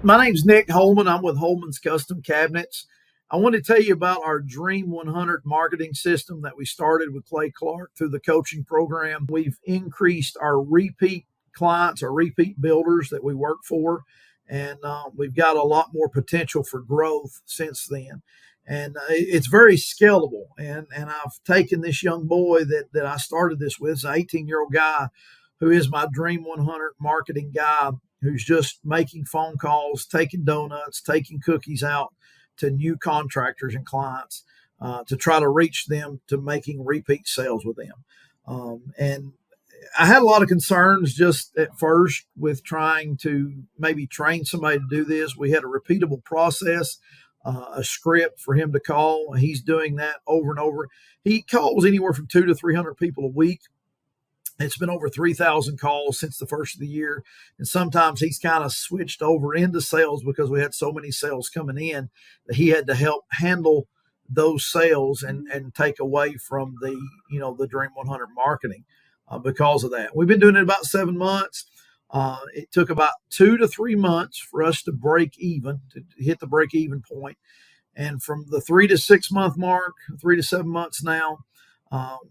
My name's Nick Holman. I'm with Holman's Custom Cabinets. I want to tell you about our Dream 100 marketing system that we started with Clay Clark through the coaching program. We've increased our repeat clients, our repeat builders that we work for, and we've got a lot more potential for growth since then. And it's very scalable. And I've taken this young boy that I started this with, it's an 18-year-old guy who is my Dream 100 marketing guy, who's just making phone calls, taking donuts, taking cookies out to new contractors and clients to try to reach them to making repeat sales with them. And I had a lot of concerns just at first with trying to maybe train somebody to do this. We had a repeatable process, a script for him to call. He's doing that over and over. He calls anywhere from 200 to 300 people a week. It's been over 3,000 calls since the first of the year. And sometimes he's kind of switched over into sales because we had so many sales coming in that he had to help handle those sales and take away from the Dream 100 marketing because of that. We've been doing it about 7 months. It took about 2 to 3 months for us to break even, to hit the break even point. And from the 3 to 6 month mark, 3 to 7 months now,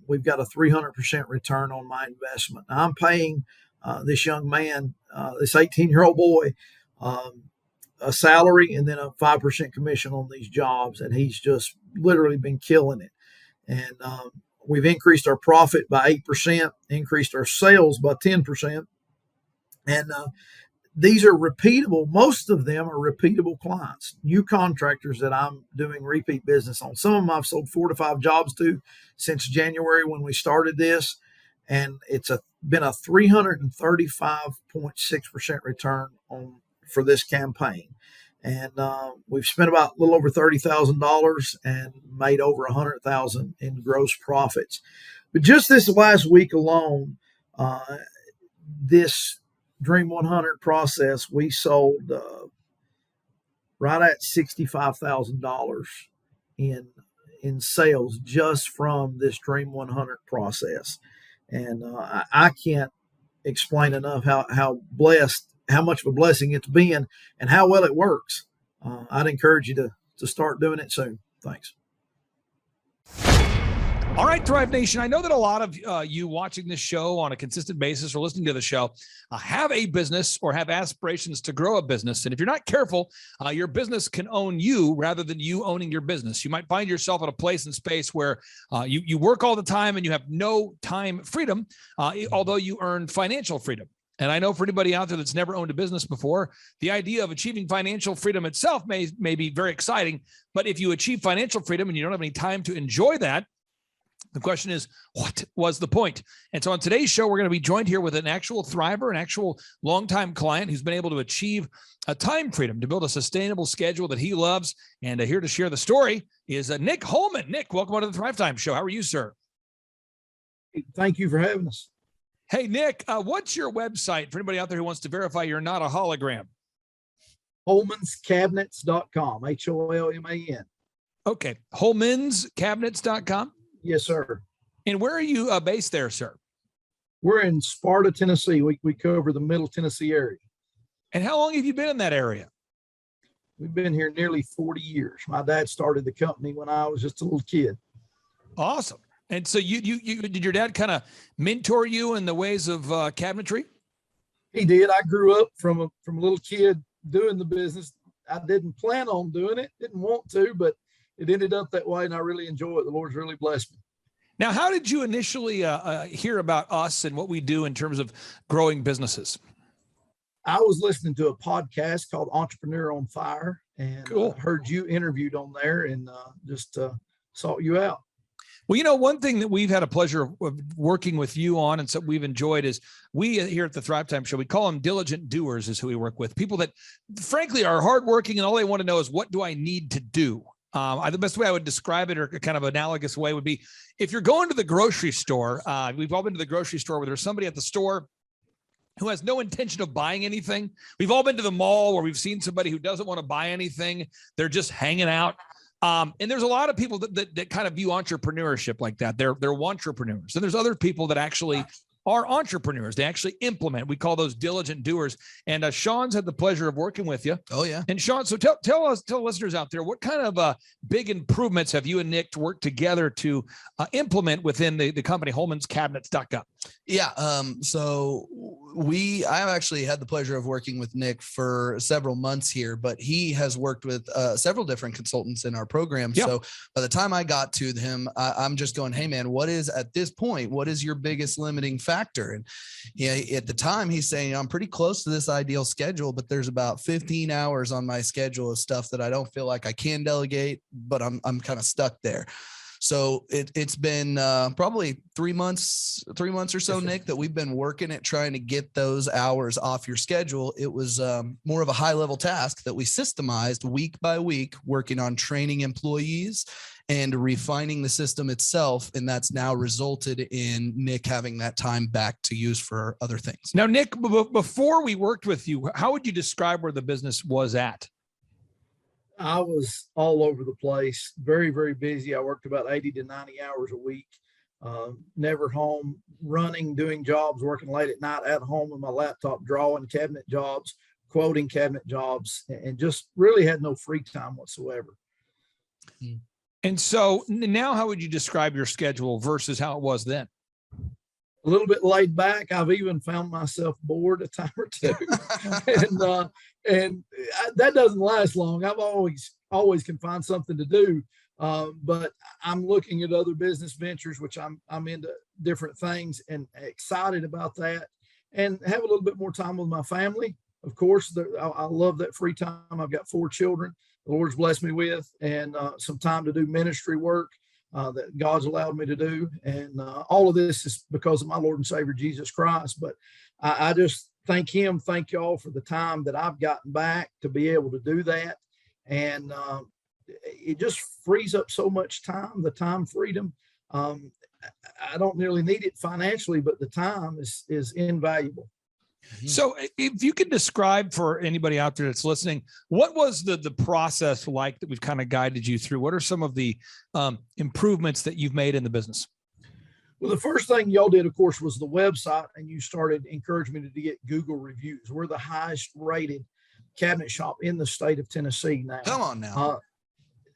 we've got a 300% return on my investment. Now, I'm paying this young man, this 18-year-old boy, a salary and then a 5% commission on these jobs, and he's just literally been killing it. And we've increased our profit by 8%, increased our sales by 10%, and these are repeatable. Most of them are repeatable clients, new contractors that I'm doing repeat business on. Some of them I've sold 4 to 5 jobs to since January when we started this. And it's been a 335.6% return for this campaign. And we've spent about a little over $30,000 and made over $100,000 in gross profits. But just this last week alone, this Dream 100 process, we sold right at $65,000 in sales just from this Dream 100 process. And I can't explain enough how blessed, how much of a blessing it's been and how well it works. I'd encourage you to start doing it soon. Thanks. All right, Thrive Nation. I know that a lot of you watching this show on a consistent basis or listening to the show have a business or have aspirations to grow a business. And if you're not careful, your business can own you rather than you owning your business. You might find yourself in a place and space where you work all the time and you have no time freedom, although you earn financial freedom. And I know for anybody out there that's never owned a business before, the idea of achieving financial freedom itself may be very exciting. But if you achieve financial freedom and you don't have any time to enjoy that, the question is, what was the point? And so on today's show, we're going to be joined here with an actual thriver, an actual longtime client who's been able to achieve a time freedom to build a sustainable schedule that he loves. And here to share the story is Nick Holman. Nick, welcome on to the Thrivetime show. How are you, sir? Thank you for having us. Hey, Nick, what's your website for anybody out there who wants to verify you're not a hologram? HolmansCabinets.com, HOLMAN. Okay, HolmansCabinets.com? Yes, sir. And where are you based there, sir? We're in Sparta, Tennessee. We cover the Middle Tennessee area. And how long have you been in that area? We've been here nearly 40 years. My dad started the company when I was just a little kid. Awesome. And so you did your dad kind of mentor you in the ways of cabinetry? He did. I grew up from a little kid doing the business. I didn't plan on doing it, didn't want to, but it ended up that way, and I really enjoy it. The Lord's really blessed me. Now, how did you initially hear about us and what we do in terms of growing businesses? I was listening to a podcast called Entrepreneur on Fire, and cool. Heard you interviewed on there and just sought you out. Well, one thing that we've had a pleasure of working with you on and so we've enjoyed is we here at the Thrivetime show, we call them diligent doers is who we work with. People that frankly are hardworking and all they want to know is, what do I need to do? The best way I would describe it, or kind of analogous way, would be if you're going to the grocery store, we've all been to the grocery store where there's somebody at the store who has no intention of buying anything. We've all been to the mall where we've seen somebody who doesn't want to buy anything. They're just hanging out. And there's a lot of people that kind of view entrepreneurship like that. They're entrepreneurs. And there's other people that actually are entrepreneurs. They actually implement. We call those diligent doers. And Sean's had the pleasure of working with you. Oh, yeah. And Sean, so tell listeners out there, what kind of big improvements have you and Nick worked together to implement within the company, holmanscabinets.com? Yeah. So I've actually had the pleasure of working with Nick for several months here, but he has worked with several different consultants in our program. Yep. So by the time I got to him, I'm just going, hey man, what is your biggest limiting factor? And at the time he's saying, I'm pretty close to this ideal schedule, but there's about 15 hours on my schedule of stuff that I don't feel like I can delegate, but I'm kind of stuck there. So it's been probably 3 months or so, Nick, that we've been working at trying to get those hours off your schedule. It was more of a high level task that we systemized week by week, working on training employees and refining the system itself. And that's now resulted in Nick having that time back to use for other things. Now, Nick, before we worked with you, how would you describe where the business was at? I was all over the place, very, very busy. I worked about 80 to 90 hours a week, never home, running, doing jobs, working late at night at home with my laptop, drawing cabinet jobs, quoting cabinet jobs, and just really had no free time whatsoever. And so now how would you describe your schedule versus how it was then? A little bit laid back. I've even found myself bored a time or two, and that doesn't last long. I've always can find something to do, but I'm looking at other business ventures, which I'm into different things and excited about that, and have a little bit more time with my family. Of course, I love that free time. I've got 4 children the Lord's blessed me with, and some time to do ministry work that God's allowed me to do. And all of this is because of my Lord and Savior, Jesus Christ. But I just thank him. Thank y'all for the time that I've gotten back to be able to do that. And it just frees up so much time, the time freedom. I don't nearly need it financially, but the time is invaluable. So if you could describe for anybody out there that's listening, what was the process like that we've kind of guided you through? What are some of the improvements that you've made in the business? Well, the first thing y'all did, of course, was the website, and you started encouraging me to get Google reviews. We're the highest rated cabinet shop in the state of Tennessee now. Come on now.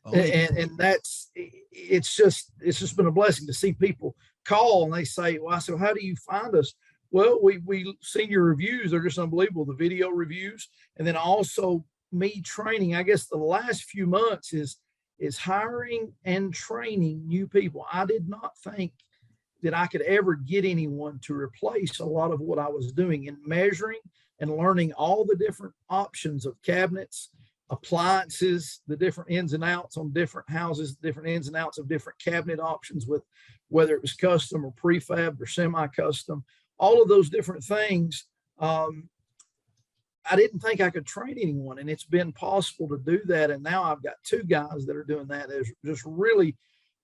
And it's just been a blessing to see people call and they say, well, I said, how do you find us? Well, we seen your reviews. They're just unbelievable. The video reviews. And then also me training, I guess the last few months is hiring and training new people. I did not think that I could ever get anyone to replace a lot of what I was doing in measuring and learning all the different options of cabinets, appliances, the different ins and outs on different houses, different ins and outs of different cabinet options, with whether it was custom or prefab or semi-custom. All of those different things, I didn't think I could train anyone, and it's been possible to do that. And now I've got 2 guys that are doing that. It's just really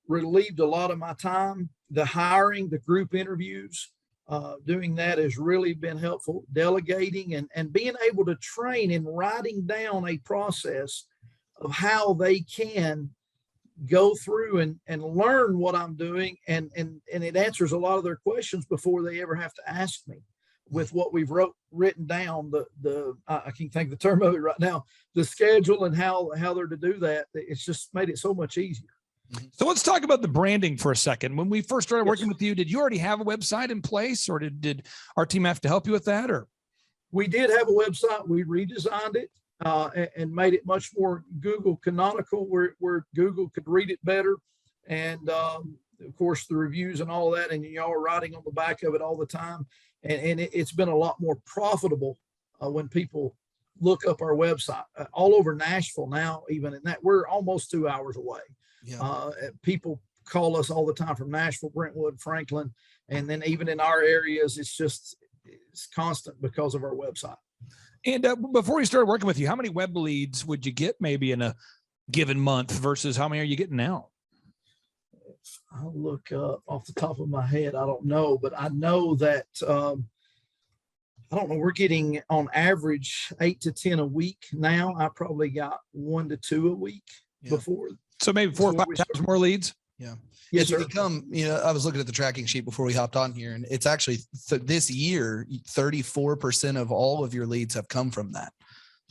relieved a lot of my time. The hiring, the group interviews, doing that has really been helpful. Delegating and being able to train and writing down a process of how they can go through and learn what I'm doing, and it answers a lot of their questions before they ever have to ask me. With what we've written down, I can't think of the term of it right now, the schedule and how they're to do that, it's just made it so much easier. So let's talk about the branding for a second. When we first started working with you, did you already have a website in place, or did our team have to help you with that? Or we did have a website. We redesigned it and made it much more Google canonical, where Google could read it better. And of course, the reviews and all that, and y'all are writing on the back of it all the time. And it's been a lot more profitable when people look up our website all over Nashville now, even in that we're almost 2 hours away. Yeah. People call us all the time from Nashville, Brentwood, Franklin, and then even in our areas, it's constant because of our website. And before we started working with you, how many web leads would you get maybe in a given month versus how many are you getting now? I'll look up off the top of my head. I don't know, but I know that, I don't know, we're getting on average 8 to 10 a week now. I probably got 1 to 2 a week before. So maybe 4 or 5 times more leads. Yeah. Yes, It's sir. become, I was looking at the tracking sheet before we hopped on here, and it's actually this year, 34% of all of your leads have come from that.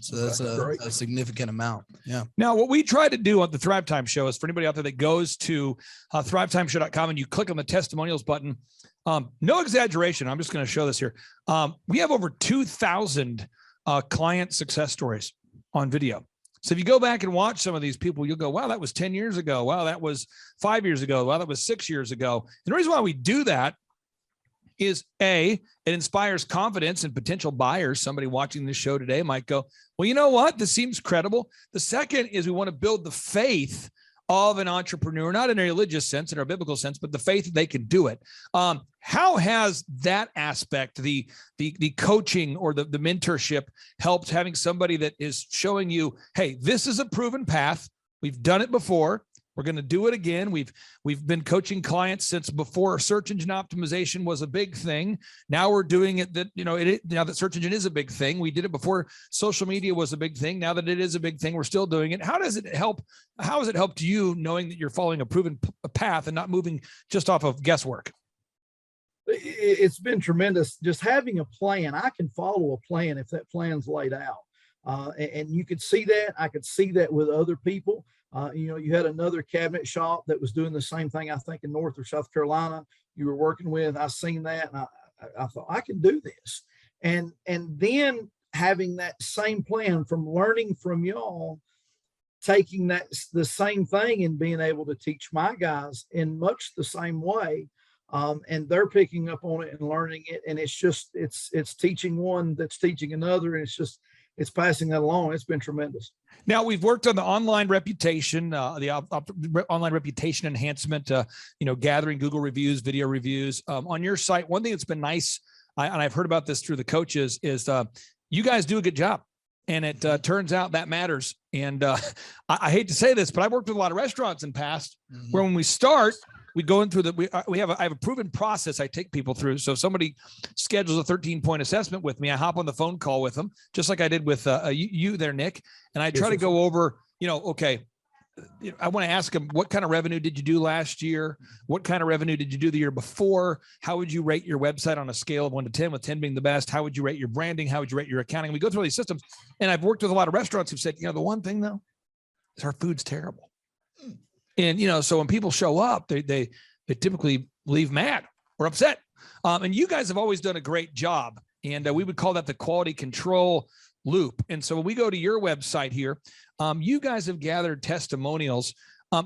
So that's a significant amount. Yeah. Now, what we try to do on the Thrivetime show is for anybody out there that goes to thrivetimeshow.com and you click on the testimonials button, no exaggeration. I'm just going to show this here. We have over 2,000 client success stories on video. So if you go back and watch some of these people, you'll go, wow, that was 10 years ago. Wow, that was 5 years ago. Wow, that was 6 years ago. And the reason why we do that is it inspires confidence in potential buyers. Somebody watching this show today might go, well, you know what? This seems credible. The second is we want to build the faith of an entrepreneur, not in a religious sense, in a biblical sense, but the faith that they can do it. How has that aspect, the coaching or the mentorship, helped having somebody that is showing you, hey, this is a proven path. We've done it before. We're going to do it again. We've been coaching clients since before search engine optimization was a big thing. Now we're doing it now that search engine is a big thing. We did it before social media was a big thing. Now that it is a big thing, we're still doing it. How does it help? How has it helped you knowing that you're following a proven path and not moving just off of guesswork? It's been tremendous. Just having a plan. I can follow a plan if that plan's laid out. And you could see that. I could see that with other people. You had another cabinet shop that was doing the same thing, I think in North or South Carolina you were working with. I seen that and I thought I can do this. And then having that same plan from learning from y'all, taking the same thing and being able to teach my guys in much the same way. And they're picking up on it and learning it. And it's teaching one that's teaching another. And it's passing that along. It's been tremendous. Now we've worked on the online reputation, online reputation enhancement, gathering Google reviews, video reviews on your site. One thing that's been nice, and I've heard about this through the coaches, is you guys do a good job. And it turns out that matters. And I hate to say this, but I've worked with a lot of restaurants in the past where when we start, we go into I have a proven process I take people through. So if somebody schedules a 13-point assessment with me, I hop on the phone call with them, just like I did with you there, Nick. And I try to go over, okay, I want to ask them, what kind of revenue did you do last year? What kind of revenue did you do the year before? How would you rate your website on a scale of 1 to 10, with 10 being the best? How would you rate your branding? How would you rate your accounting? We go through all these systems. And I've worked with a lot of restaurants who've said, the one thing though is our food's terrible. And, so when people show up, they typically leave mad or upset. And you guys have always done a great job. And we would call that the quality control loop. And so when we go to your website here, you guys have gathered testimonials.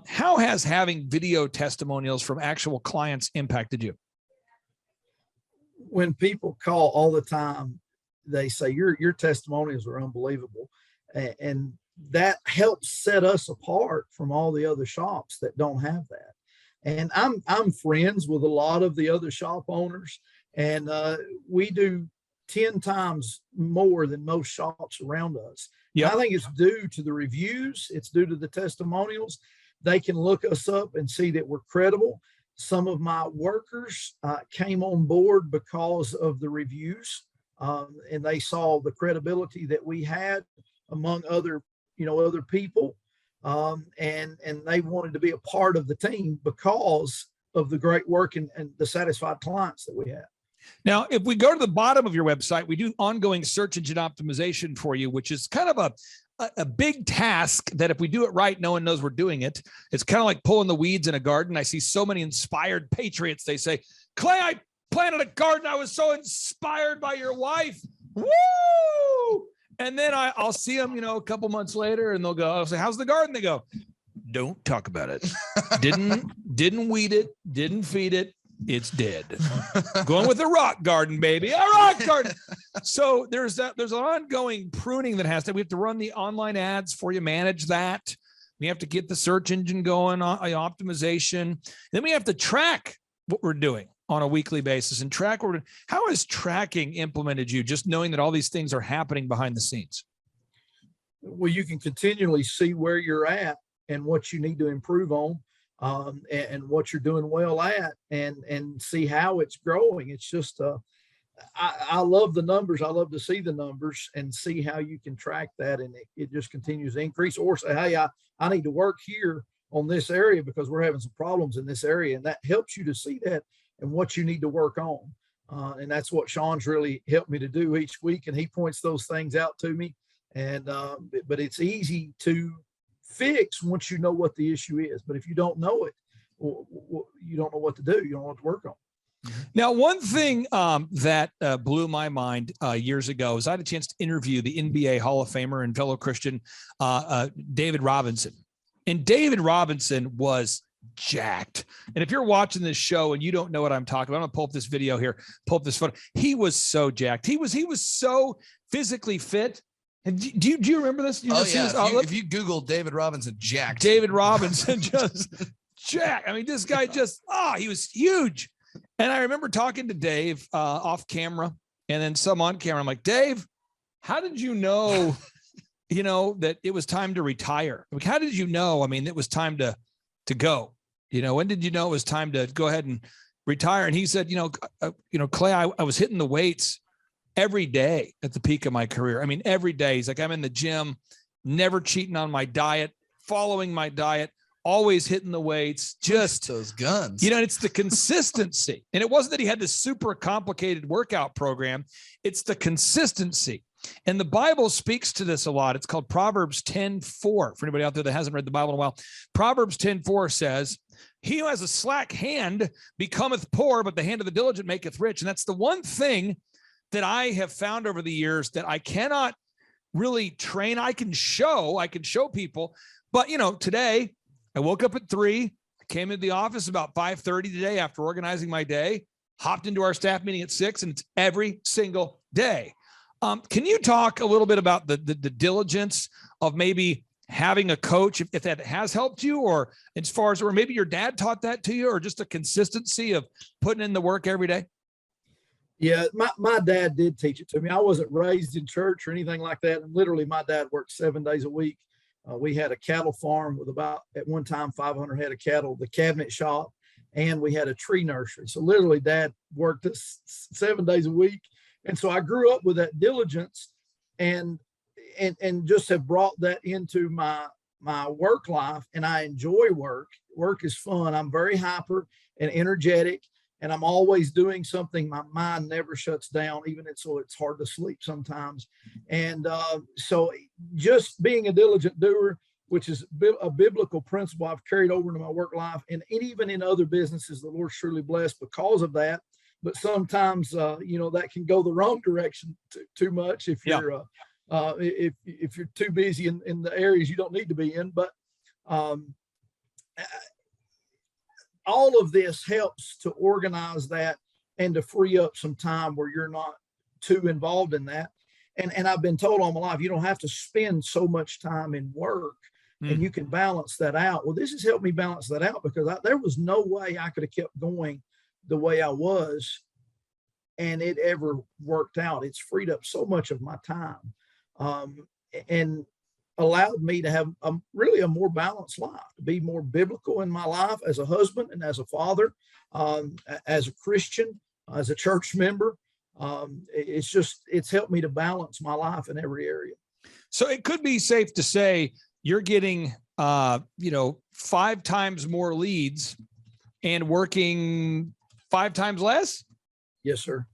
How has having video testimonials from actual clients impacted you? When people call all the time, they say your testimonials are unbelievable. And that helps set us apart from all the other shops that don't have that. And I'm friends with a lot of the other shop owners, and we do 10 times more than most shops around us. Yeah, I think it's due to the reviews. It's due to the testimonials. They can look us up and see that we're credible. Some of my workers came on board because of the reviews, and they saw the credibility that we had among other people, and they wanted to be a part of the team because of the great work and the satisfied clients that we have. Now, if we go to the bottom of your website, we do ongoing search engine optimization for you, which is kind of a big task that if we do it right, no one knows we're doing it. It's kind of like pulling the weeds in a garden. I see so many inspired patriots. They say, Clay, I planted a garden. I was so inspired by your wife. Woo! And then I'll see them, a couple months later, and I'll say, how's the garden? They go, don't talk about it. Didn't weed it. Didn't feed it. It's dead. Going with a rock garden, baby. A rock garden. So there's an ongoing pruning that we have to run the online ads for you, manage that. We have to get the search engine going on optimization. Then we have to track what we're doing on a weekly basis and track. How has tracking implemented you, just knowing that all these things are happening behind the scenes? Well, you can continually see where you're at and what you need to improve on. And what you're doing well at, and see how it's growing. It's just, I love the numbers. I love to see the numbers and see how you can track that, and it just continues to increase. Or say, hey, I need to work here on this area because we're having some problems in this area. And that helps you to see that and what you need to work on. And that's what Sean's really helped me to do each week. And he points those things out to me. And, but it's easy to fix once you know what the issue is. But if you don't know it, you don't know what to do. You don't know what to work on. Now, one thing that blew my mind years ago is I had a chance to interview the NBA Hall of Famer and fellow Christian, David Robinson. And David Robinson was jacked. And if you're watching this show and you don't know what I'm talking about, I'm going to pull up this video here, pull up this photo. He was so jacked. He was so physically fit. And do you remember this? Yeah. If you Google David Robinson jacked. David Robinson just jacked. I mean, this guy just, he was huge. And I remember talking to Dave off camera and then some on camera. I'm like, Dave, how did you know, that it was time to retire? Like, how did you know? I mean, it was time to go, when did you know it was time to go ahead and retire? And he said, Clay, I was hitting the weights every day at the peak of my career. I mean, every day. He's like, I'm in the gym, never cheating on my diet, following my diet, always hitting the weights, just those guns, it's the consistency. And it wasn't that he had this super complicated workout program. It's the consistency. And the Bible speaks to this a lot. It's called Proverbs 10:4. For anybody out there that hasn't read the Bible in a while, Proverbs 10:4 says, he who has a slack hand becometh poor, but the hand of the diligent maketh rich. And that's the one thing that I have found over the years that I cannot really train. I can show people, but today I woke up at 3, I came into the office about 5:30 today after organizing my day, hopped into our staff meeting at 6, and it's every single day. Can you talk a little bit about the diligence of maybe having a coach, if that has helped you, or as far as, or maybe your dad taught that to you, or just a consistency of putting in the work every day? Yeah, my dad did teach it to me. I wasn't raised in church or anything like that. And literally my dad worked 7 days a week. We had a cattle farm with about, at one time, 500 head of cattle, the cabinet shop, and we had a tree nursery. So literally Dad worked 7 days a week. And so I grew up with that diligence and just have brought that into my work life. And I enjoy work. Work is fun. I'm very hyper and energetic, and I'm always doing something. My mind never shuts down, so it's hard to sleep sometimes. And so just being a diligent doer, which is a biblical principle I've carried over into my work life, and even in other businesses, the Lord's truly blessed because of that. But sometimes, that can go the wrong direction too much if you're if you're too busy in the areas you don't need to be in. But all of this helps to organize that and to free up some time where you're not too involved in that. And I've been told all my life, you don't have to spend so much time in work, and you can balance that out. Well, this has helped me balance that out because there was no way I could have kept going the way I was and it ever worked out. It's freed up so much of my time and allowed me to have really a more balanced life, to be more biblical in my life as a husband and as a father, as a Christian, as a church member. It's helped me to balance my life in every area. So it could be safe to say you're getting, 5 times more leads and working 5 times less? Yes, sir.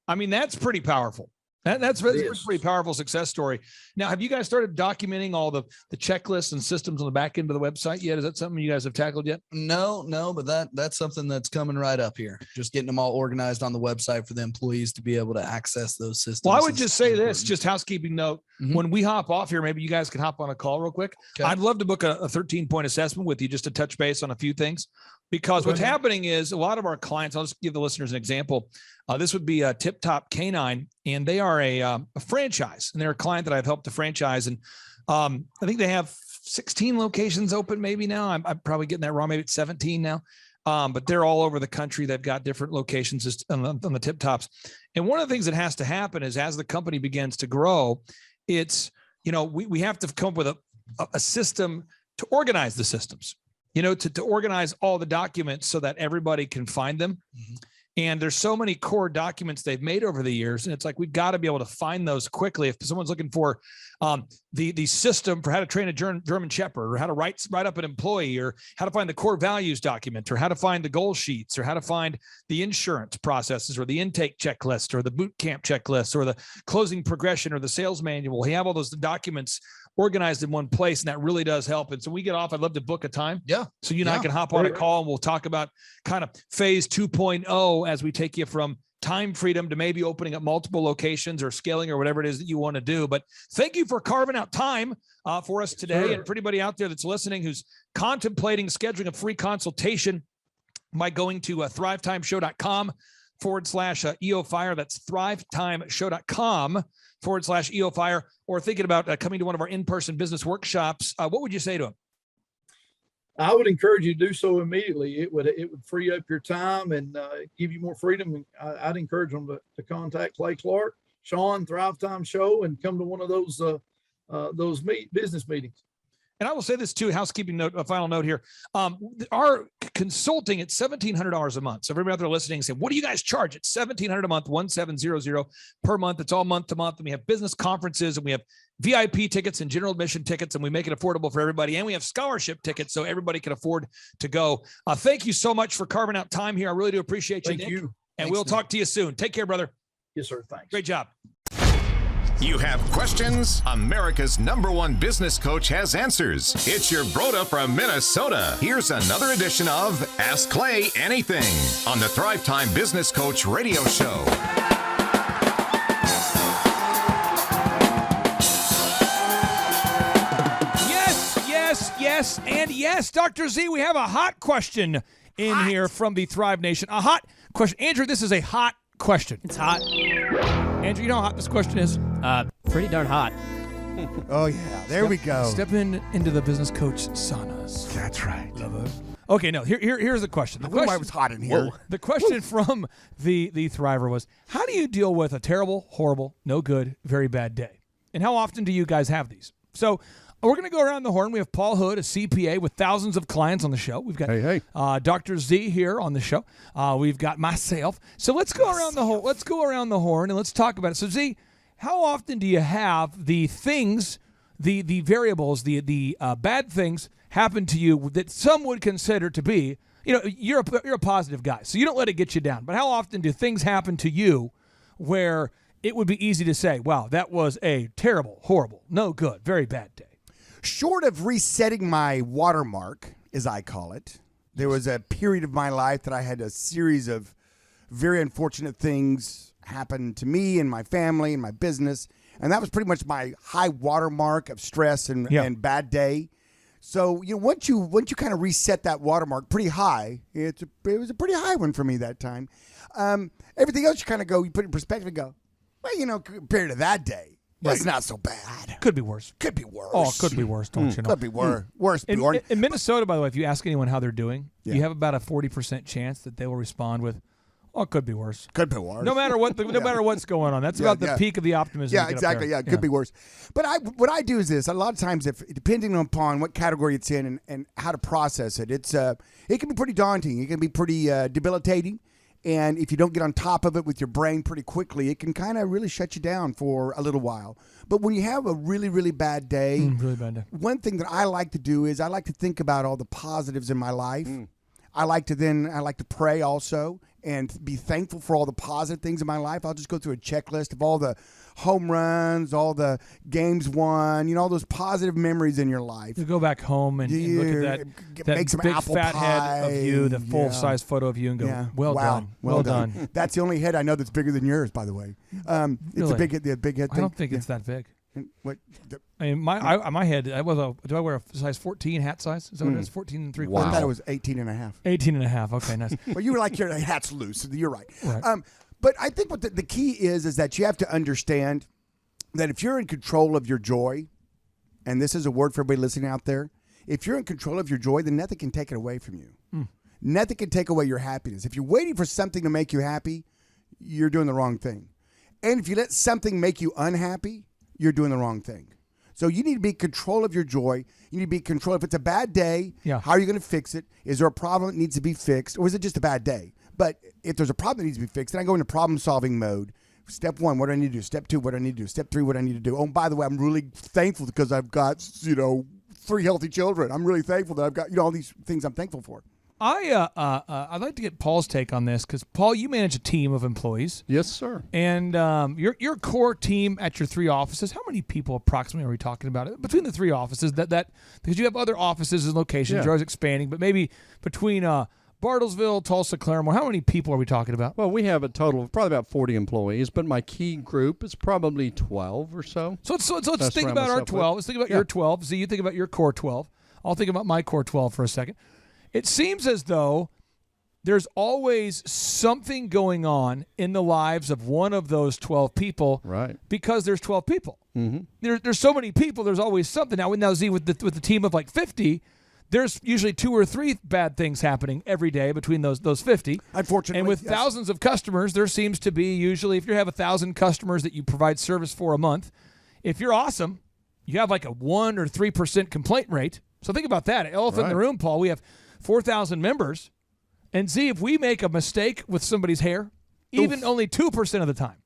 I mean, that's pretty powerful. That's a pretty powerful success story. Now, have you guys started documenting all the checklists and systems on the back end of the website yet? Is that something you guys have tackled yet? No, but that's something that's coming right up here. Just getting them all organized on the website for the employees to be able to access those systems. Well, I would just say this, just housekeeping note. Mm-hmm. When we hop off here, maybe you guys can hop on a call real quick. Okay. I'd love to book a 13-point assessment with you just to touch base on a few things. Because what's happening is a lot of our clients, I'll just give the listeners an example. This would be a Tip Top Canine, and they are a franchise, and they're a client that I've helped to franchise. And I think they have 16 locations open maybe now. I'm probably getting that wrong. Maybe it's 17 now. But they're all over the country. They've got different locations on the Tip Tops. And one of the things that has to happen is as the company begins to grow, it's, we have to come up with a system to organize the systems. To organize all the documents so that everybody can find them. Mm-hmm. And there's so many core documents they've made over the years. And it's like, we've got to be able to find those quickly. If someone's looking for the system for how to train a German Shepherd, or how to write up an employee, or how to find the core values document, or how to find the goal sheets, or how to find the insurance processes, or the intake checklist, or the boot camp checklist, or the closing progression, or the sales manual. We have all those documents organized in one place, and that really does help. And so we get off, I'd love to book a time. Yeah. So you and I can hop on a call, and we'll talk about kind of phase 2.0 as we take you from time freedom to maybe opening up multiple locations or scaling or whatever it is that you want to do. But thank you for carving out time for us today. And for anybody out there that's listening who's contemplating scheduling a free consultation by going to thrivetimeshow.com/EOFire. That's thrivetimeshow.com/EOFire, or thinking about coming to one of our in-person business workshops. What would you say to them? I would encourage you to do so immediately. It would free up your time and give you more freedom. And I'd encourage them to contact Clay Clark, Sean, Thrivetime Show, and come to one of those business meetings. And I will say this too, housekeeping note, a final note here. Our consulting at $1,700 a month. So everybody out there listening saying, what do you guys charge? It's $1,700 a month, 1,700 per month. It's all month to month. And we have business conferences, and we have VIP tickets and general admission tickets, and we make it affordable for everybody. And we have scholarship tickets, so everybody can afford to go. Thank you so much for carving out time here. I really do appreciate you, Thank Nick. you. And we'll talk to you soon. Take care, brother. Yes, sir. Thanks. Great job. You have questions? America's #1 business coach has answers. It's your Broda from Minnesota. Here's another edition of Ask Clay Anything on the Thrivetime Business Coach Radio Show. Yes, and yes, Dr. Z, we have a hot question in here from the Thrive Nation. A hot question. Andrew, this is a hot question. It's hot. Andrew, you know how hot this question is? Pretty darn hot. Oh, yeah. There we go. Step into the business coach saunas. That's right. Love it. Okay, no, here's the question. The question, I was hot in here. The question from the Thriver was, how do you deal with a terrible, horrible, no good, very bad day? And how often do you guys have these? So we're going to go around the horn. We have Paul Hood, a CPA with thousands of clients on the show. We've got Dr. Z here on the show. We've got myself. So let's go around the horn. Let's go around the horn and let's talk about it. So Z, how often do you have the things, the variables, the bad things happen to you that some would consider to be, you're a positive guy, so you don't let it get you down. But how often do things happen to you where it would be easy to say, wow, that was a terrible, horrible, no good, very bad day? Short of resetting my watermark, as I call it, there was a period of my life that I had a series of very unfortunate things happen to me and my family and my business, and that was pretty much my high watermark of stress and bad day. So once you kind of reset that watermark pretty high, it was a pretty high one for me that time. Everything else you put it in perspective and go, well, compared to that day, it's not so bad. Could be worse. Could be worse. Oh, it could be worse, don't you know? Could be worse. In Minnesota, by the way, if you ask anyone how they're doing, you have about a 40% chance that they will respond with, oh, it could be worse. Could be worse. No matter what, no matter what's going on. That's about the peak of the optimism. Yeah, exactly. Yeah, it could be worse. But what I do is this. A lot of times, depending upon what category it's in and how to process it, it can be pretty daunting. It can be pretty debilitating. And if you don't get on top of it with your brain pretty quickly, it can kind of really shut you down for a little while. But when you have a really, really bad day, one thing that I like to do is I like to think about all the positives in my life. I like to pray also and be thankful for all the positive things in my life. I'll just go through a checklist of all the home runs, all the games won, all those positive memories in your life. You go back home and look at that make some big apple fat pie. head of you, the full-size photo of you, and go, well done. That's the only head I know that's bigger than yours, by the way. Really? It's a big head thing. I don't think it's that big. What? I mean, my head, do I wear a size 14 hat size? Is that what it is? 14 and 3/4? I thought it was 18 and a half. 18 and a half. Okay, nice. Well, you were like, your hat's loose. You're right. But I think what the key is that you have to understand that if you're in control of your joy, and this is a word for everybody listening out there, if you're in control of your joy, then nothing can take it away from you. Nothing can take away your happiness. If you're waiting for something to make you happy, you're doing the wrong thing. And if you let something make you unhappy, you're doing the wrong thing. So you need to be in control of your joy. You need to be in control. If it's a bad day, how are you going to fix it? Is there a problem that needs to be fixed? Or is it just a bad day? But if there's a problem that needs to be fixed, then I go into problem-solving mode. Step 1, what do I need to do? Step 2, what do I need to do? Step 3, what do I need to do? Oh, and by the way, I'm really thankful because I've got, 3 healthy children. I'm really thankful that I've got, all these things I'm thankful for. I'd like to get Paul's take on this because, Paul, you manage a team of employees. Yes, sir. And your core team at your 3 offices, how many people approximately are we talking about? Between the 3 offices, that because you have other offices and locations, you're always expanding, but maybe between Bartlesville, Tulsa, Claremore, how many people are we talking about? Well, we have a total of probably about 40 employees, but my key group is probably 12 or so. So let's think about our 12. Let's think about your 12. So you think about your core 12. I'll think about my core 12 for a second. It seems as though there's always something going on in the lives of one of those 12 people, right? Because there's 12 people. Mm-hmm. There's so many people. There's always something. Now, Z, with the team of like 50, there's usually 2 or 3 bad things happening every day between those 50. Unfortunately, and with thousands of customers, there seems to be usually, if you have 1,000 customers that you provide service for a month, if you're awesome, you have like a 1 or 3% complaint rate. So think about that. Elephant in the room, Paul. We have 4,000 members. And Z, if we make a mistake with somebody's hair, even only 2% of the time,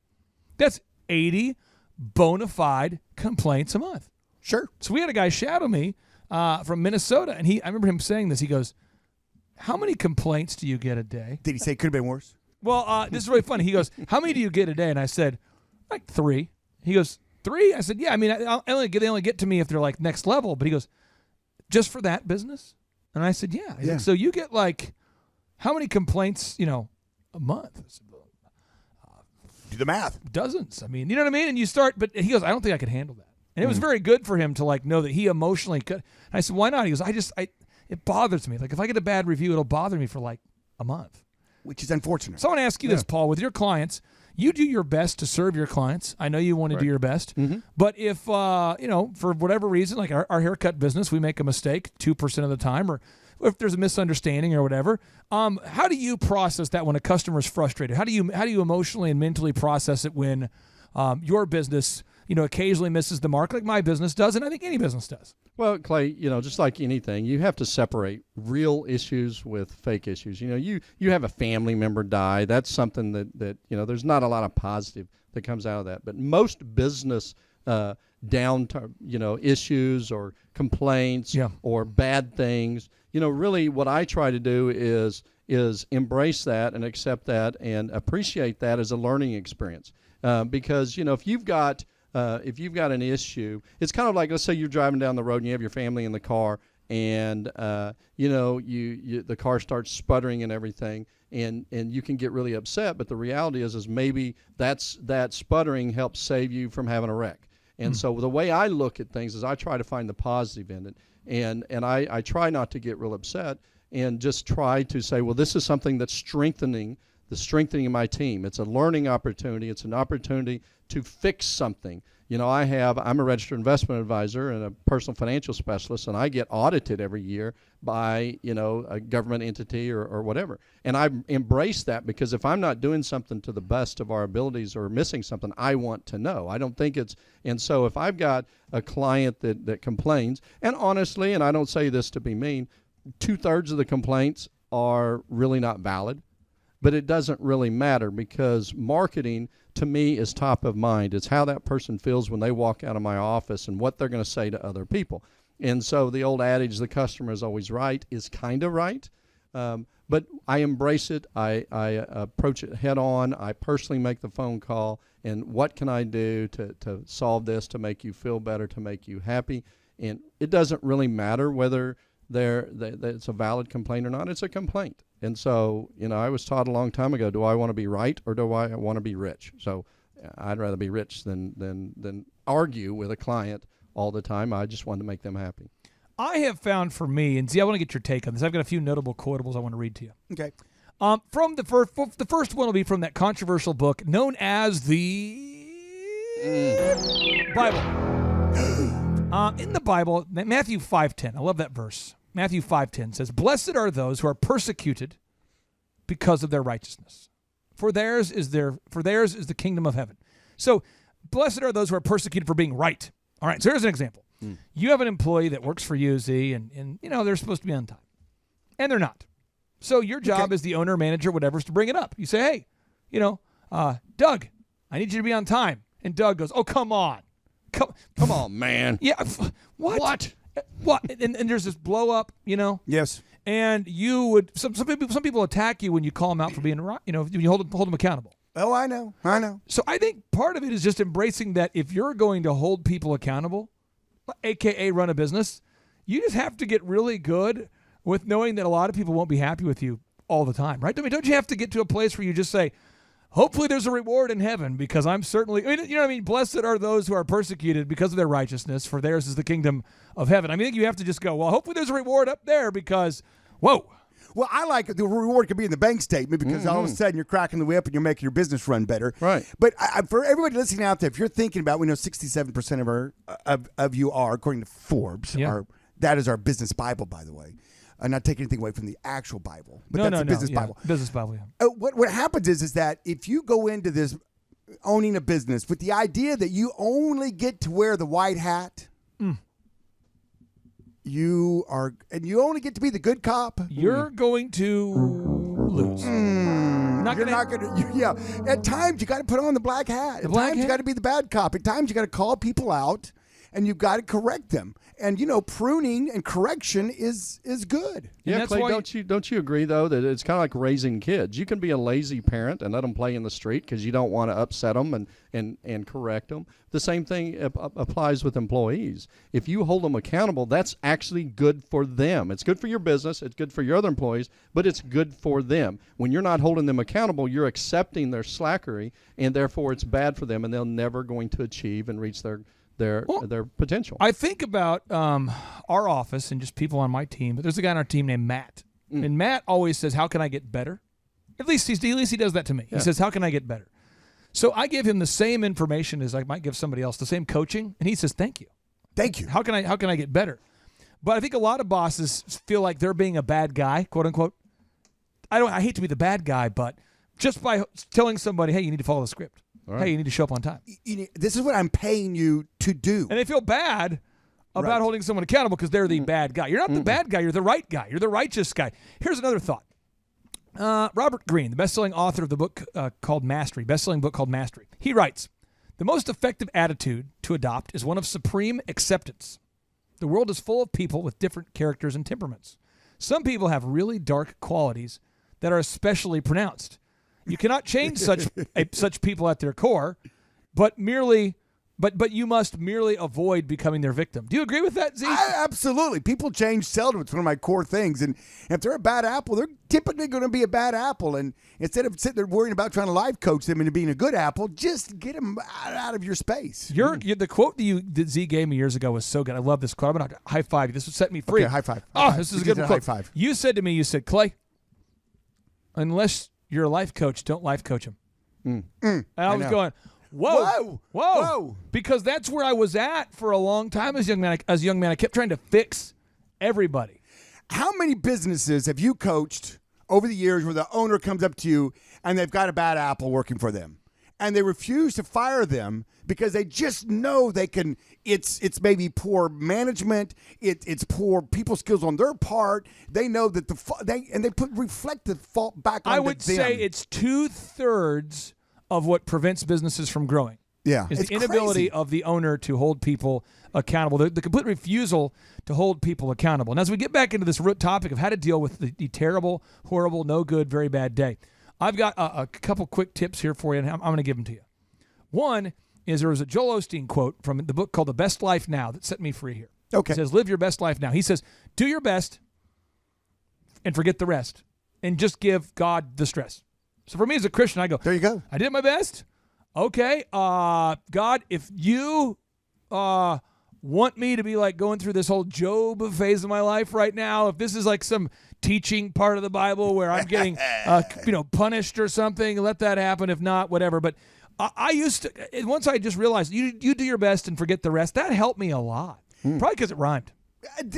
that's 80 bona fide complaints a month. Sure. So we had a guy shadow me from Minnesota, and I remember him saying this. He goes, "How many complaints do you get a day?" Did he say it could have been worse? Well, this is really funny. He goes, "How many do you get a day?" And I said, "Like 3." He goes, 3? I said, "Yeah. I mean, they only get to me if they're like next level." But he goes, "Just for that business?" And I said, "Yeah." He's like, "So you get like how many complaints, a month?" I said, do the math. Dozens. I mean, you know what I mean? And you start, but he goes, "I don't think I could handle that." And it was very good for him to like know that he emotionally could. And I said, "Why not?" He goes, it bothers me. Like if I get a bad review, it'll bother me for like a month." Which is unfortunate. So I want to ask you this, Paul, with your clients, you do your best to serve your clients. I know you want to do your best. Mm-hmm. But if, for whatever reason, like our haircut business, we make a mistake 2% of the time, or if there's a misunderstanding or whatever, how do you process that when a customer is frustrated? How do you emotionally and mentally process it when your business, occasionally misses the mark like my business does, and I think any business does? Well, Clay, just like anything, you have to separate real issues with fake issues. You have a family member die. That's something that there's not a lot of positive that comes out of that. But most business issues or complaints or bad things, really what I try to do is embrace that and accept that and appreciate that as a learning experience. Because, if you've got an issue, it's kind of like, let's say you're driving down the road and you have your family in the car, and the car starts sputtering and everything, and you can get really upset. But the reality is maybe that sputtering helps save you from having a wreck. And so the way I look at things is I try to find the positive in it, and I try not to get real upset and just try to say, well, this is something that's strengthening of my team. It's a learning opportunity. It's an opportunity to fix something. I'm a registered investment advisor and a personal financial specialist, and I get audited every year by, a government entity or whatever. And I embrace that because if I'm not doing something to the best of our abilities or missing something, I want to know. I don't think and so if I've got a client that complains, and honestly, and I don't say this to be mean, 2/3 of the complaints are really not valid. But it doesn't really matter because marketing, to me, is top of mind. It's how that person feels when they walk out of my office and what they're going to say to other people. And so the old adage, the customer is always right, is kind of right. But I embrace it. I approach it head on. I personally make the phone call. And what can I do to solve this, to make you feel better, to make you happy? And it doesn't really matter whether it's a valid complaint or not. It's a complaint. And so, I was taught a long time ago, do I want to be right or do I want to be rich? So I'd rather be rich than argue with a client all the time. I just wanted to make them happy. I have found for me, and Z, I want to get your take on this. I've got a few notable quotables I want to read to you. Okay. From the first one will be from that controversial book known as the Bible. In the Bible, Matthew 5:10. I love that verse. Matthew 5:10 says, "Blessed are those who are persecuted because of their righteousness, for theirs is the kingdom of heaven." So, blessed are those who are persecuted for being right. All right. So here's an example. You have an employee that works for you, Z, and they're supposed to be on time, and they're not. So your job as the owner, manager, whatever, is to bring it up. You say, hey, Doug, I need you to be on time. And Doug goes, oh, come on. Come on, man. Yeah. What? And there's this blow up, Yes. And you would some people attack you when you call them out for being when you hold them accountable. Oh, I know. So I think part of it is just embracing that if you're going to hold people accountable, aka run a business, you just have to get really good with knowing that a lot of people won't be happy with you all the time, right? I mean, don't you have to get to a place where you just say, hopefully there's a reward in heaven because I'm certainly, blessed are those who are persecuted because of their righteousness, for theirs is the kingdom of heaven. I mean, I think you have to just go, well, hopefully there's a reward up there because, whoa. Well, I like the reward could be in the bank statement because all of a sudden you're cracking the whip and you're making your business run better. Right. But for everybody listening out there, if you're thinking about, we know 67% of you are, according to Forbes, that is our business Bible, by the way. I'm not taking anything away from the actual Bible, but that's the business Bible. Business Bible, yeah. What happens is that if you go into this owning a business with the idea that you only get to wear the white hat, you only get to be the good cop, you're going to lose. At times you got to put on the black hat. At times you got to be the bad cop. At times you got to call people out, and you've got to correct them. And pruning and correction is good. Yeah, Clay, don't you agree though that it's kind of like raising kids? You can be a lazy parent and let them play in the street because you don't want to upset them and correct them. The same thing applies with employees. If you hold them accountable, that's actually good for them. It's good for your business. It's good for your other employees, but it's good for them. When you're not holding them accountable, you're accepting their slackery, and therefore it's bad for them, and they're never going to achieve and reach their potential. I think about our office and just people on my team, but there's a guy on our team named Matt. And Matt always says, how can I get better? At least he does that to me. Yeah. He says, how can I get better? So I give him the same information as I might give somebody else, the same coaching, and he says, thank you. Thank you. How can I get better? But I think a lot of bosses feel like they're being a bad guy, quote unquote. I hate to be the bad guy, but just by telling somebody, hey, you need to follow the script. Right. Hey, you need to show up on time. This is what I'm paying you to do. And they feel bad about holding someone accountable because they're the bad guy. You're not the bad guy. You're the right guy. You're the righteous guy. Here's another thought. Robert Greene, the best-selling author of the book called Mastery, best-selling book called Mastery, he writes, the most effective attitude to adopt is one of supreme acceptance. The world is full of people with different characters and temperaments. Some people have really dark qualities that are especially pronounced. You cannot change such people at their core, but you must merely avoid becoming their victim. Do you agree with that, Zeke? Absolutely. People change seldom. It's one of my core things. And if they're a bad apple, they're typically going to be a bad apple. And instead of sitting there worrying about trying to life coach them into being a good apple, just get them out of your space. The quote that Zeke gave me years ago was so good. I love this quote. I'm going to high five you. This will set me free. Okay, high five. This is a good quote. High five. You said to me, Clay, unless you're a life coach, don't life coach him. And I was going, whoa. Because that's where I was at for a long time as a young man. I kept trying to fix everybody. How many businesses have you coached over the years where the owner comes up to you and they've got a bad apple working for them? And they refuse to fire them because they just know they can. It's maybe poor management. It's poor people skills on their part. They know that they reflect the fault back on them. I would say it's 2/3 of what prevents businesses from growing. Yeah, is the inability of the owner to hold people accountable. The complete refusal to hold people accountable. And as we get back into this root topic of how to deal with the terrible, horrible, no good, very bad day, I've got a couple quick tips here for you, and I'm going to give them to you. One is there was a Joel Osteen quote from the book called The Best Life Now that set me free here. Okay. He says, live your best life now. He says, do your best and forget the rest, and just give God the stress. So for me as a Christian, I go, there you go. I did my best. Okay, God, if you want me to be like going through this whole Job phase of my life right now, if this is like some teaching part of the Bible where I'm getting punished or something, let that happen. If not, whatever. But I used to, once I just realized you do your best and forget the rest, that helped me a lot. Probably because it rhymed.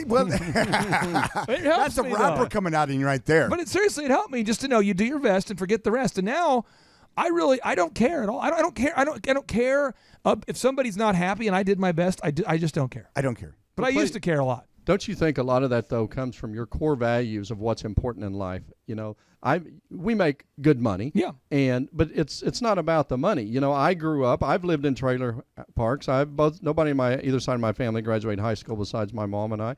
Well, that's a rapper coming out in you right there. But seriously, it helped me just to know you do your best and forget the rest. And now I don't care at all. I don't care if somebody's not happy and I did my best. I just don't care. I don't care. But I used to care a lot. don't you think a lot of that, though, comes from your core values of what's important in life? We make good money. Yeah. But it's not about the money. I grew up, I've lived in trailer parks. Nobody on either side of my family graduated high school besides my mom and I.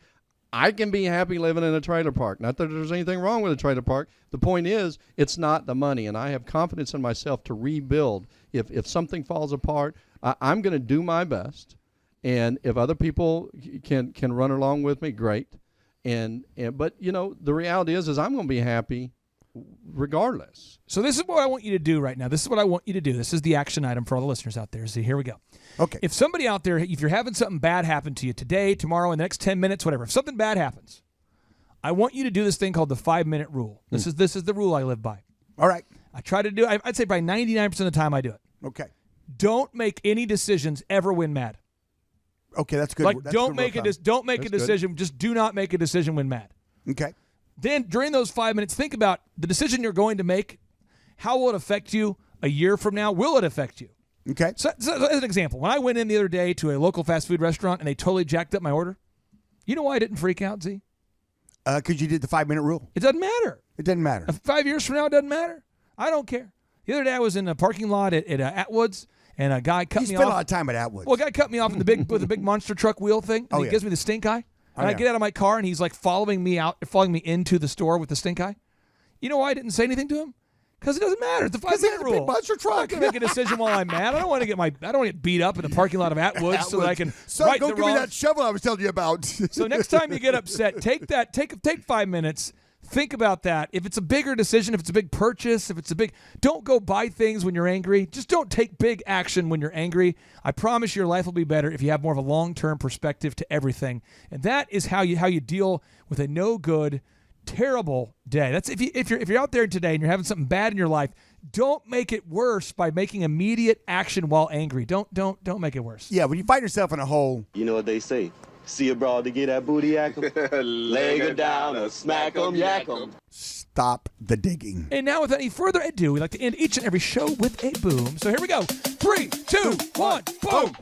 I can be happy living in a trailer park. Not that there's anything wrong with a trailer park. The point is, it's not the money, and I have confidence in myself to rebuild. If something falls apart, I'm going to do my best, and if other people can run along with me, great. But the reality is I'm going to be happy regardless. So this is what I want you to do right now. This is what I want you to do. This is the action item for all the listeners out there. So here we go. Okay. If somebody out there, if you're having something bad happen to you today, tomorrow, in the next 10 minutes, whatever, if something bad happens, I want you to do this thing called the 5-minute rule. This is the rule I live by. All right. I try to do it. I'd say by 99% of the time I do it. Okay. Don't make any decisions ever when mad. Okay, that's good. Don't make a decision. Just do not make a decision when mad. Okay. Then during those 5 minutes, think about the decision you're going to make. How will it affect you a year from now? Will it affect you? Okay. So as an example, when I went in the other day to a local fast food restaurant and they totally jacked up my order, you know why I didn't freak out, Z? Because you did the 5-minute rule. It doesn't matter. It doesn't matter. 5 years from now, it doesn't matter. I don't care. The other day I was in a parking lot at Atwood's, and a guy cut me off. You spent a lot of time at Atwood's. Well, a guy cut me off with the big monster truck wheel thing, and he gives me the stink eye. And I get out of my car, and he's like following me into the store with the stink eye. You know why I didn't say anything to him? Because it doesn't matter. It's the 5-minute rule. Big monster truck. I'm not gonna make a decision while I'm mad. I don't want to get beat up in the parking lot of Atwood's so that I can right the wrongs. Go give me that shovel I was telling you about. So next time you get upset, take 5 minutes. Think about that. If it's a bigger decision, if it's a big purchase, don't go buy things when you're angry. Just don't take big action when you're angry. I promise your life will be better if you have more of a long-term perspective to everything. And that is how you deal with a no good, terrible day. That's if you're out there today and you're having something bad in your life, don't make it worse by making immediate action while angry. Don't make it worse. Yeah, when you find yourself in a hole. You know what they say. See a broad to get that booty yak 'em, leg her down or smack 'em, yak 'em. Stop the digging. And now, without any further ado, we like to end each and every show with a boom. So here we go. 3, 2, 1, boom.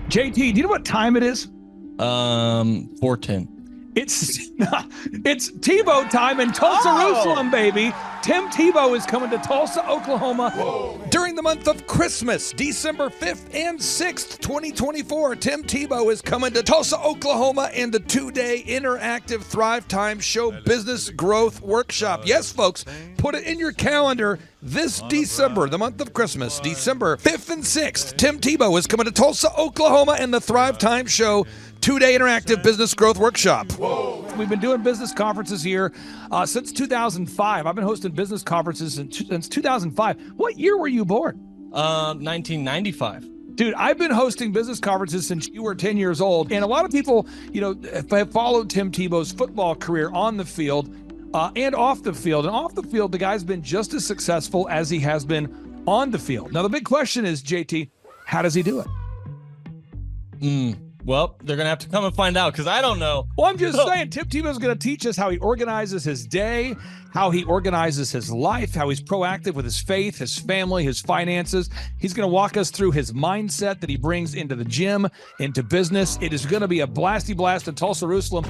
JT, do you know what time it is? 4:10. It's Tebow time in Tulsa, Jerusalem, baby. Tim Tebow is coming to Tulsa, Oklahoma during the month of Christmas, December 5th and 6th, 2024. Tim Tebow is coming to Tulsa, Oklahoma in the 2-day interactive Thrivetime Show Business Growth Workshop. Yes, folks, put it in your calendar. This December, the month of Christmas, December 5th and 6th, Tim Tebow is coming to Tulsa, Oklahoma in the Thrivetime Show 2-day interactive business growth workshop. Whoa. We've been doing business conferences here since 2005. I've been hosting business conferences since 2005. What year were you born? 1995. Dude, I've been hosting business conferences since you were 10 years old. And a lot of people, have followed Tim Tebow's football career on the field and off the field. And off the field, the guy's been just as successful as he has been on the field. Now, the big question is, JT, how does he do it? Well, they're going to have to come and find out because I don't know. Well, I'm just saying, Tim Tebow is going to teach us how he organizes his day, how he organizes his life, how he's proactive with his faith, his family, his finances. He's going to walk us through his mindset that he brings into the gym, into business. It is going to be a blasty blast in Tulsa, Jerusalem.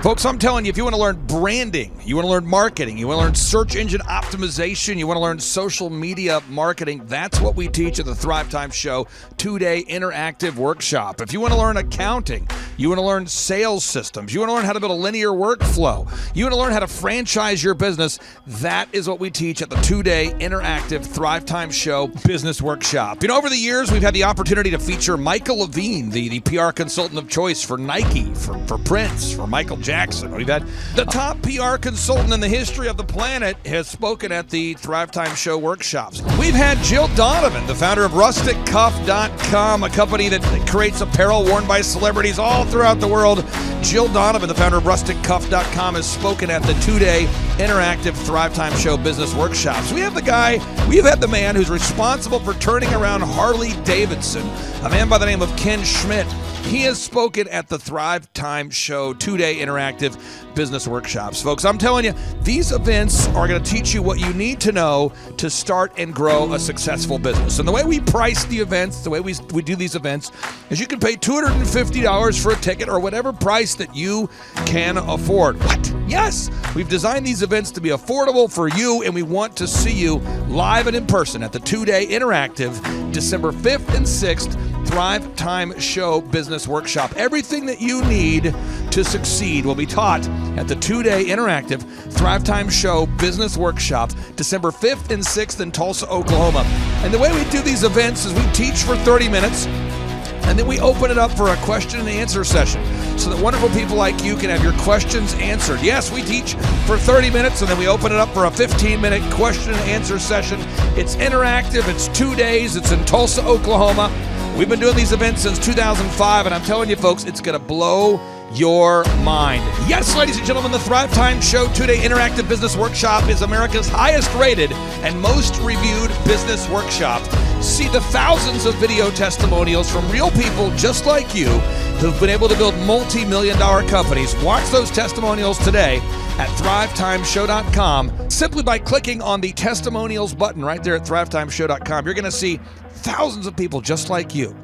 Folks, I'm telling you, if you want to learn branding, you want to learn marketing, you want to learn search engine optimization, you want to learn social media marketing, that's what we teach at the Thrivetime Show 2-day interactive workshop. If you want to learn accounting, you want to learn sales systems, you want to learn how to build a linear workflow, you want to learn how to franchise your business, that is what we teach at the 2-day interactive Thrivetime Show business workshop. Over the years, we've had the opportunity to feature Michael Levine, the PR consultant of choice for Nike, for Prince, for Michael Jackson. We've had the top PR consultant in the history of the planet has spoken at the Thrivetime Show workshops. We've had Jill Donovan, the founder of RusticCuff.com, a company that creates apparel worn by celebrities all throughout the world. Jill Donovan, the founder of RusticCuff.com, has spoken at the 2-day interactive Thrivetime Show business workshops. We've had the man who's responsible for turning around Harley Davidson, a man by the name of Ken Schmidt. He has spoken at the Thrivetime Show 2-day interactive business workshops. Folks, I'm telling you, these events are going to teach you what you need to know to start and grow a successful business. And the way we price the events, the way we do these events, is you can pay $250 for a ticket or whatever price that you can afford. What? Yes! We've designed these events to be affordable for you, and we want to see you live and in person at the 2-day interactive December 5th and 6th Thrivetime Show Business Workshop. Everything that you need to succeed will be taught at the 2-day interactive Thrivetime Show Business Workshop, December 5th and 6th in Tulsa, Oklahoma. And the way we do these events is we teach for 30 minutes, and then we open it up for a question and answer session so that wonderful people like you can have your questions answered. Yes, we teach for 30 minutes, and then we open it up for a 15-minute question and answer session. It's interactive. It's 2 days. It's in Tulsa, Oklahoma. We've been doing these events since 2005, and I'm telling you, folks, it's going to blow your mind. Yes, ladies and gentlemen, the Thrivetime Show 2-day interactive business workshop is America's highest rated and most reviewed business workshop. See the thousands of video testimonials from real people just like you who've been able to build multi-million-dollar companies. Watch those testimonials today at thrivetimeshow.com. Simply by clicking on the testimonials button right there at thrivetimeshow.com, you're going to see thousands of people just like you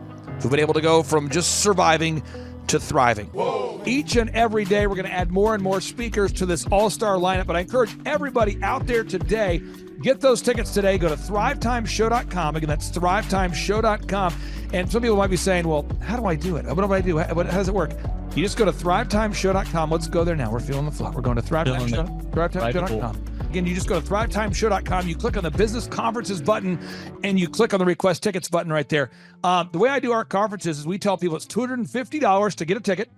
who've been able to go from just surviving to thriving. Whoa. Each and every day, we're going to add more and more speakers to this all-star lineup, but I encourage everybody out there today, get those tickets today. Go to thrivetimeshow.com. Again, that's thrivetimeshow.com. And some people might be saying, well, how do I do it? What do I do? How does it work? You just go to thrivetimeshow.com. Let's go there now. We're feeling the flow. We're going to thrivetimeshow.com. Again, you just go to thrivetimeshow.com. You click on the business conferences button, and you click on the request tickets button right there. The way I do our conferences is we tell people it's $250 to get a ticket.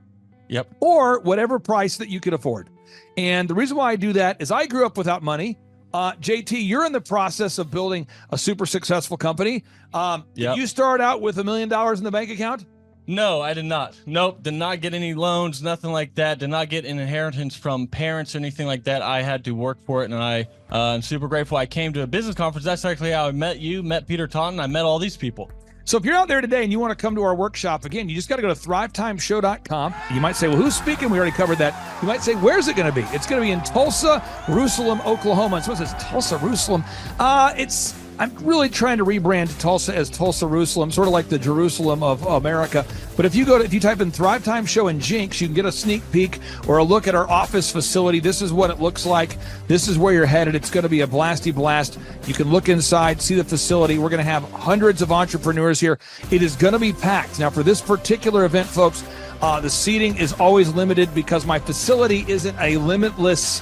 Yep. Or whatever price that you can afford. And the reason why I do that is I grew up without money. JT, you're in the process of building a super successful company. Did you start out with $1 million in the bank account? No, I did not. Nope, did not get any loans, nothing like that. Did not get an inheritance from parents or anything like that. I had to work for it, and I'm super grateful. I came to a business conference. That's actually how I met you, met Peter Taunton. I met all these people. So if you're out there today and you want to come to our workshop, again, you just got to go to thrivetimeshow.com. You might say, well, who's speaking? We already covered that. You might say, where's it going to be? It's going to be in Tulsa, Jerusalem, Oklahoma. And so it says Tulsa, Jerusalem. I'm really trying to rebrand Tulsa as Tulsa, Jerusalem, sort of like the Jerusalem of America. But if you type in Thrivetime Show and Jinx, you can get a sneak peek or a look at our office facility. This is what it looks like. This is where you're headed. It's going to be a blasty blast. You can look inside, see the facility. We're going to have hundreds of entrepreneurs here. It is going to be packed. Now, for this particular event, folks, the seating is always limited because my facility isn't a limitless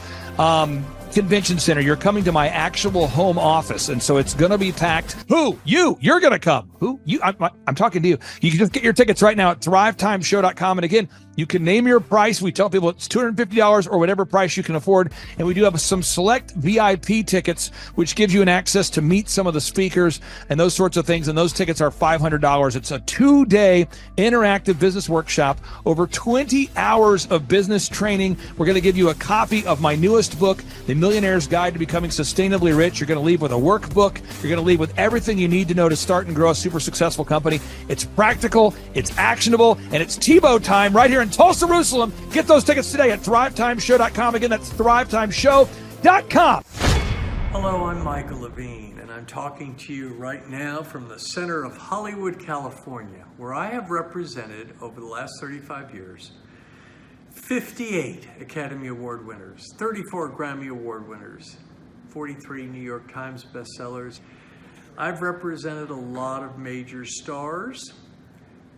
convention center. You're coming to my actual home office, and so it's going to be packed. Who? You're going to come. Who? You? I'm talking to you. You can just get your tickets right now at thrivetimeshow.com. And again, you can name your price. We tell people it's $250 or whatever price you can afford. And we do have some select VIP tickets, which gives you an access to meet some of the speakers and those sorts of things. And those tickets are $500. It's a 2-day interactive business workshop, over 20 hours of business training. We're going to give you a copy of my newest book, The Millionaire's Guide to Becoming Sustainably Rich. You're going to leave with a workbook. You're going to leave with everything you need to know to start and grow a super successful company. It's practical, it's actionable, and it's Tebow time right here in Tulsa, Jerusalem. Get those tickets today at thrivetimeshow.com. Again, that's thrivetimeshow.com. Hello, I'm Michael Levine, and I'm talking to you right now from the center of Hollywood, California, where I have represented over the last 35 years 58 Academy Award winners, 34 Grammy Award winners, 43 New York Times bestsellers. I've represented a lot of major stars,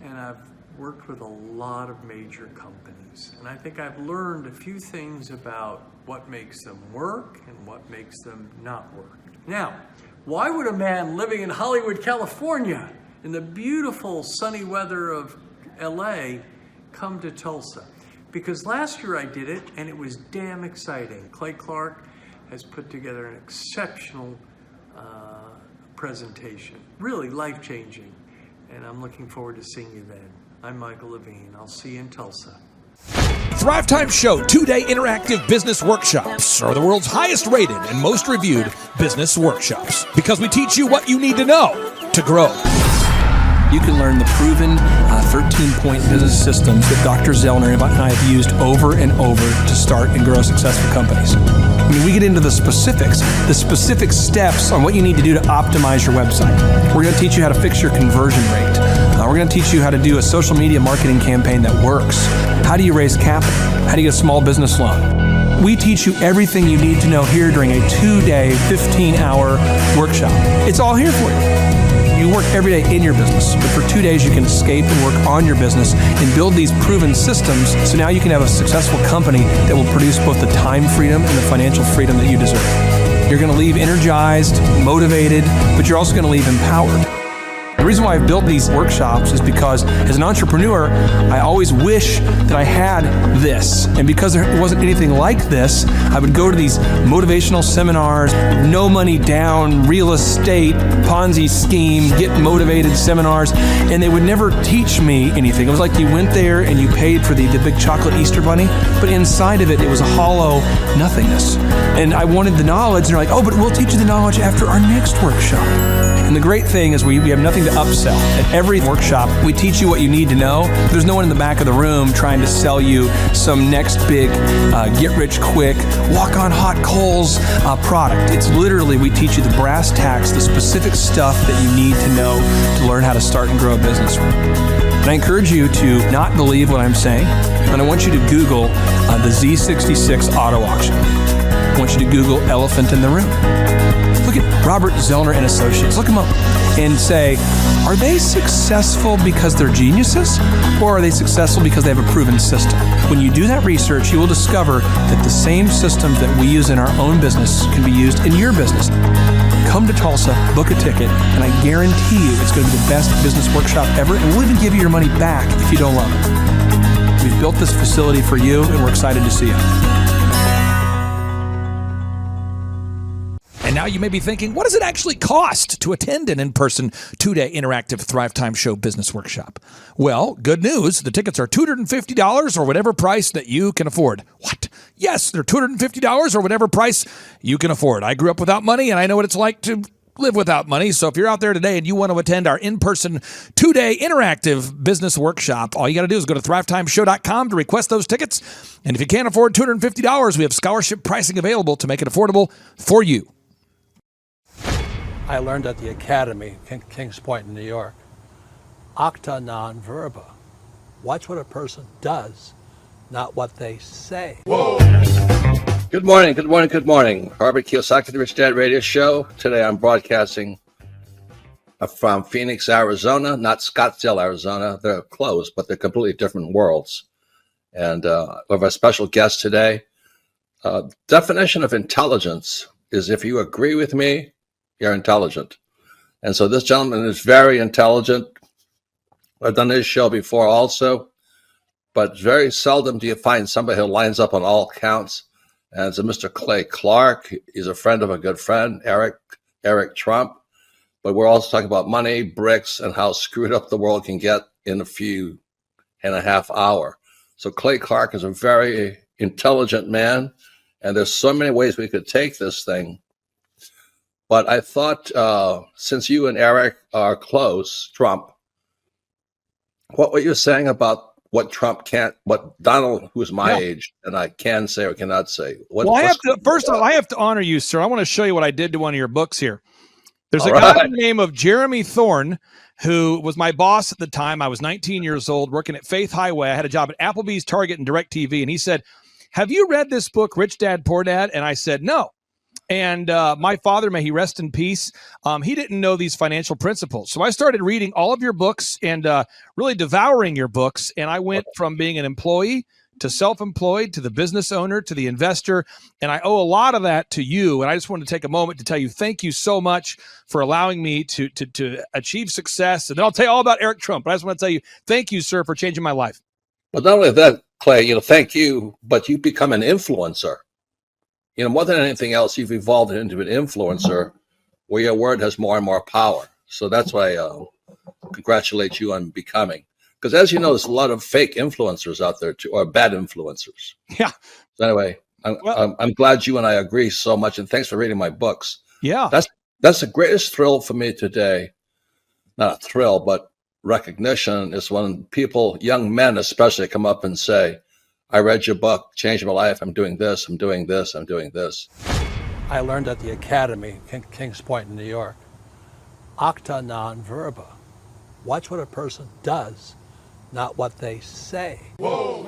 and I've worked with a lot of major companies. And I think I've learned a few things about what makes them work and what makes them not work. Now, why would a man living in Hollywood, California, in the beautiful sunny weather of LA, come to Tulsa? Because last year I did it, and it was damn exciting. Clay Clark has put together an exceptional presentation, really life-changing, and I'm looking forward to seeing you then. I'm Michael Levine. I'll see you in Tulsa. Thrivetime Show 2-day interactive business workshops are the world's highest rated and most reviewed business workshops because we teach you what you need to know to grow. You can learn the proven 13-point business systems that Dr. Zellner and I have used over and over to start and grow successful companies. I mean, we get into the specific steps on what you need to do to optimize your website. We're going to teach you how to fix your conversion rate. We're going to teach you how to do a social media marketing campaign that works. How do you raise capital? How do you get a small business loan? We teach you everything you need to know here during a 2-day, 15-hour workshop. It's all here for you. You work every day in your business, but for 2 days you can escape and work on your business and build these proven systems so now you can have a successful company that will produce both the time freedom and the financial freedom that you deserve. You're going to leave energized, motivated, but you're also going to leave empowered. The reason why I've built these workshops is because as an entrepreneur, I always wish that I had this. And because there wasn't anything like this, I would go to these motivational seminars, no money down, real estate, Ponzi scheme, get motivated seminars, and they would never teach me anything. It was like you went there and you paid for the big chocolate Easter bunny, but inside of it, it was a hollow nothingness. And I wanted the knowledge, and they're like, oh, but we'll teach you the knowledge after our next workshop. And the great thing is we have nothing to upsell. At every workshop, we teach you what you need to know. There's no one in the back of the room trying to sell you some next big get-rich-quick, walk-on-hot coals product. It's literally, we teach you the brass tacks, the specific stuff that you need to know to learn how to start and grow a business. And I encourage you to not believe what I'm saying, and I want you to Google the Z66 auto auction. I want you to Google elephant in the room. Look at Robert Zellner and Associates. Look them up and say, are they successful because they're geniuses, or are they successful because they have a proven system? When you do that research, you will discover that the same systems that we use in our own business can be used in your business. Come to Tulsa, book a ticket, and I guarantee you it's going to be the best business workshop ever, and we'll even give you your money back if you don't love it. We've built this facility for you, and we're excited to see you. And now you may be thinking, what does it actually cost to attend an in-person 2-day interactive Thrivetime Show business workshop? Well, good news. The tickets are $250 or whatever price that you can afford. What? Yes, they're $250 or whatever price you can afford. I grew up without money, and I know what it's like to live without money. So if you're out there today and you want to attend our in-person 2-day interactive business workshop, all you got to do is go to thrivetimeshow.com to request those tickets. And if you can't afford $250, we have scholarship pricing available to make it affordable for you. I learned at the Academy in Kings Point in New York. Acta non verba. Watch what a person does, not what they say. Whoa. Good morning, good morning, good morning. Robert Kiyosaki, the Rich Dad Radio Show. Today I'm broadcasting from Phoenix, Arizona, not Scottsdale, Arizona. They're close, but they're completely different worlds. And we have a special guest today. Definition of intelligence is if you agree with me, you're intelligent. And so this gentleman is very intelligent. I've done this show before also, but very seldom do you find somebody who lines up on all counts. And it's a Mr. Clay Clark. He's a friend of a good friend, Eric Trump. But we're also talking about money, bricks, and how screwed up the world can get in a few and a half hour. So Clay Clark is a very intelligent man, and there's so many ways we could take this thing. But I thought, since you and Eric are close, Trump, what were you saying about what Trump can't, what Donald, who's my age, and I can say or cannot say? First of all, I have to honor you, sir. I want to show you what I did to one of your books here. There's a guy by the name of Jeremy Thorne, who was my boss at the time. I was 19 years old, working at Faith Highway. I had a job at Applebee's, Target, and DirecTV. And he said, have you read this book, Rich Dad, Poor Dad? And I said, no. And my father, may he rest in peace, he didn't know these financial principles. So I started reading all of your books and really devouring your books. And I went from being an employee to self-employed to the business owner to the investor. And I owe a lot of that to you. And I just wanted to take a moment to tell you thank you so much for allowing me to achieve success. And then I'll tell you all about Eric Trump. But I just want to tell you thank you, sir, for changing my life. Well, not only that, Clay, thank you, but you become an influencer. More than anything else, you've evolved into an influencer where your word has more and more power. So that's why I congratulate you on becoming. Because as you know, there's a lot of fake influencers out there too, or bad influencers. Yeah. So anyway, I'm glad you and I agree so much, and thanks for reading my books. Yeah. That's the greatest thrill for me today. Not a thrill, but recognition is when people, young men especially, come up and say, I read your book, changed my life. I'm doing this, I'm doing this, I'm doing this. I learned at the Academy, Kings Point in New York, acta non verba. Watch what a person does, not what they say. Whoa.